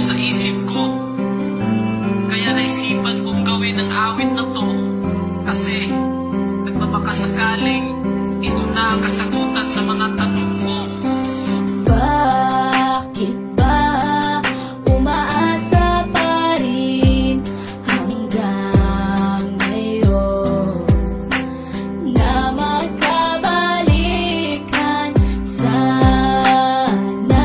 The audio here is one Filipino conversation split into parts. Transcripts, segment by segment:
sa isip ko. Kaya naisipan kong gawin ang awit na to. Kasi nagmamakassakaling ito na ang kasagutan sa mga tanong ko. Bakit ba umaasa pa rin hanggang ngayon na magkabalikan? Sana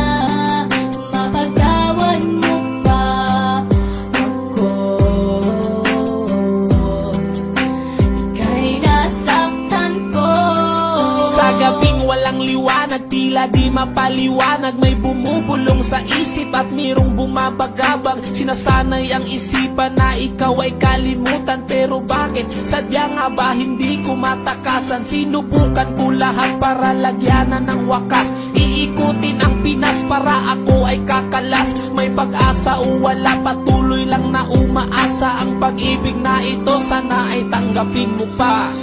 mapagtawan mo pa ako. Ika'y nasaktan ko. Sa gabing walang liwanag, tila di mapaliwanag, may bumubulong sa isip at mayroong bumabagabag. Sinasanay ang isipan na ikaw ay kalimutan, pero bakit? Sadya nga ba hindi ko matakasan? Sinubukan ko lahat para lagyanan ng wakas. Iikutin ang Pinas para ako ay kakalas. May pag-asa o wala, patuloy lang na umaasa. Ang pag-ibig na ito sana ay tanggapin mo pa.